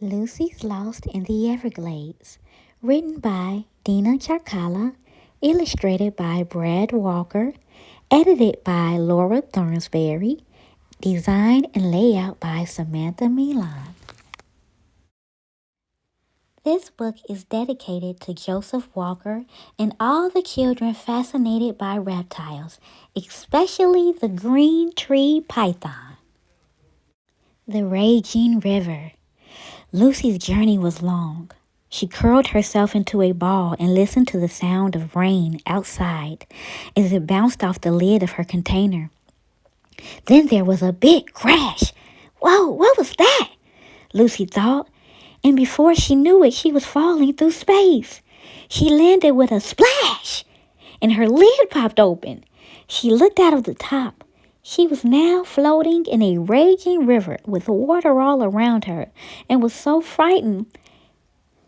Lucy's Lost in the Everglades, written by Dina Charkala, illustrated by Brad Walker, edited by Laura Thornsberry, design and layout by Samantha Milan. This book is dedicated to Joseph Walker and all the children fascinated by reptiles, especially the green tree python. The Raging River. Lucy's journey was long. She curled herself into a ball and listened to the sound of rain outside as it bounced off the lid of her container. Then there was a big crash. Whoa, what was that? Lucy thought, and before she knew it, she was falling through space. She landed with a splash, and her lid popped open. She looked out of the top. She was now floating in a raging river with water all around her and was so frightened.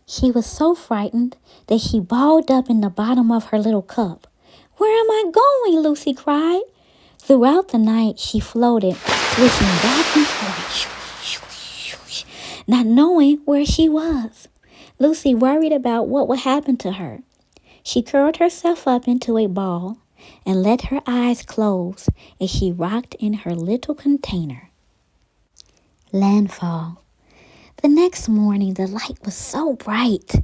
She was so frightened that she balled up in the bottom of her little cup. "Where am I going?" Lucy cried. Throughout the night, she floated, swishing back and forth, not knowing where she was. Lucy worried about what would happen to her. She curled herself up into a ball and let her eyes close as she rocked in her little container. Landfall. The next morning, the light was so bright.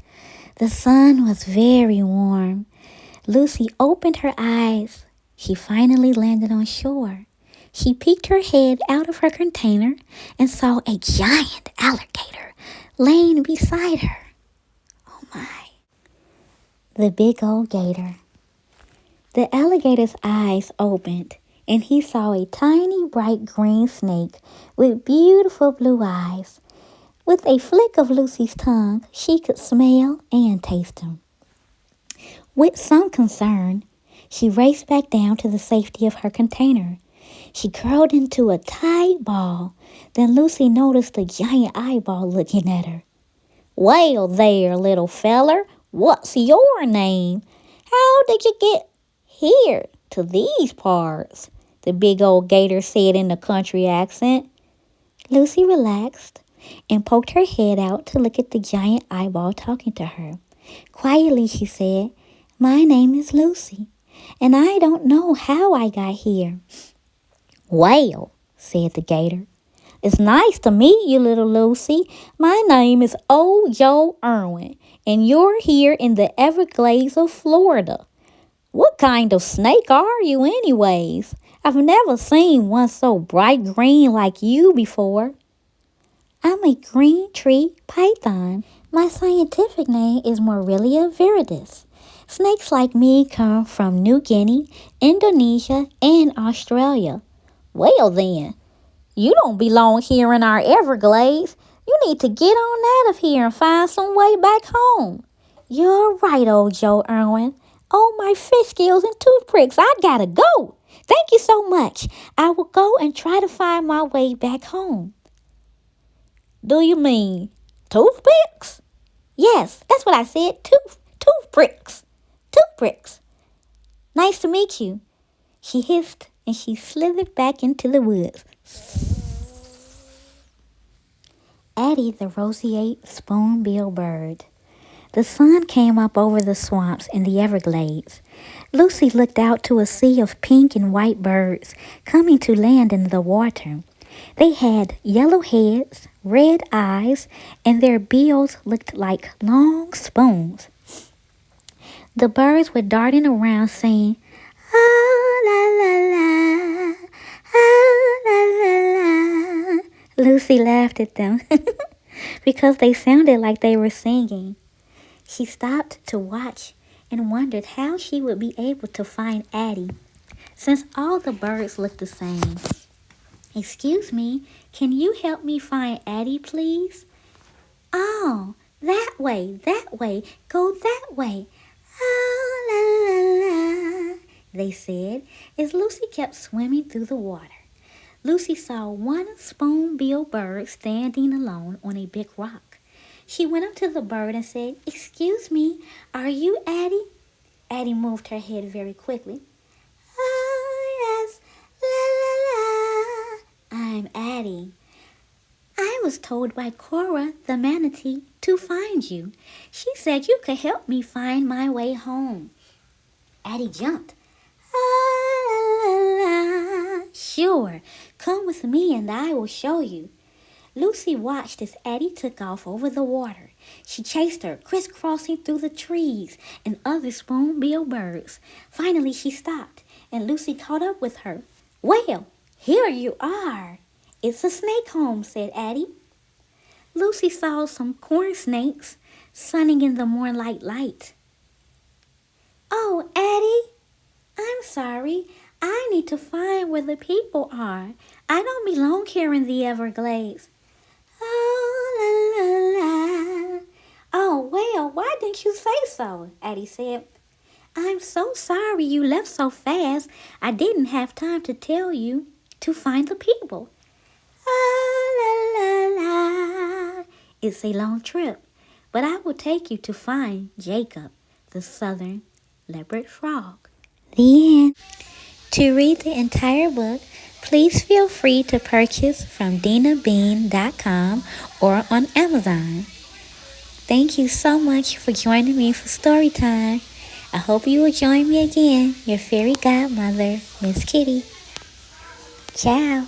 The sun was very warm. Lucy opened her eyes. She finally landed on shore. She peeked her head out of her container and saw a giant alligator laying beside her. Oh my. The big old gator. The alligator's eyes opened, and he saw a tiny bright green snake with beautiful blue eyes. With a flick of Lucy's tongue, she could smell and taste him. With some concern, she raced back down to the safety of her container. She curled into a tight ball. Then Lucy noticed a giant eyeball looking at her. "Well there, little feller, what's your name? How did you get here to these parts?" the big old gator said in a country accent. Lucy relaxed and poked her head out to look at the giant eyeball talking to her. Quietly she said, "My name is Lucy, and I don't know how I got here." "Well," said the gator, "it's nice to meet you, little Lucy. My name is Old Joe Irwin, and you're here in the Everglades of Florida. What kind of snake are you anyways? I've never seen one so bright green like you before." "I'm a green tree python. My scientific name is Morelia viridis. Snakes like me come from New Guinea, Indonesia, and Australia." "Well then, you don't belong here in our Everglades. You need to get on out of here and find some way back home." "You're right, old Joe Irwin. Oh, my fish scales and toothpicks, I gotta go. Thank you so much. I will go and try to find my way back home." "Do you mean toothpicks?" "Yes, that's what I said. Toothpicks. Toothpicks. Nice to meet you," she hissed, and she slithered back into the woods. Addie the roseate spoonbill bird. The sun came up over the swamps in the Everglades. Lucy looked out to a sea of pink and white birds coming to land in the water. They had yellow heads, red eyes, and their bills looked like long spoons. The birds were darting around saying, "Ah, la, la, la, ah, la, la, la." Lucy laughed at them because they sounded like they were singing. She stopped to watch and wondered how she would be able to find Addie, since all the birds looked the same. "Excuse me, can you help me find Addie, please?" "Oh, that way, go that way. Ah, la, la, la," they said as Lucy kept swimming through the water. Lucy saw one spoonbill bird standing alone on a big rock. She went up to the bird and said, "Excuse me, are you Addie?" Addie moved her head very quickly. "Ah, yes, la, la, la. I'm Addie." "I'm I was told by Cora the manatee to find you. She said you could help me find my way home. Addie jumped. Ah, la, la, la. Sure, come with me and I will show you. Lucy watched as Addie took off over the water. She chased her, crisscrossing through the trees and other spoonbill birds. Finally, she stopped, and Lucy caught up with her. Well, here you are. It's a snake home, said Addie. Lucy saw some corn snakes sunning in the moonlight light. Oh, Addie, I'm sorry. I need to find where the people are. I don't belong here in the Everglades. Oh, la, la, la. Oh, well, why didn't you say so? Addie said. I'm so sorry you left so fast. I didn't have time to tell you to find the people. Ah, la, la, la. It's a long trip, but I will take you to find Jacob, the southern leopard frog. The end. To read the entire book, please feel free to purchase from dinabean.com or on Amazon. Thank you so much for joining me for story time. I hope you will join me again, your fairy godmother, Miss Kitty. Ciao.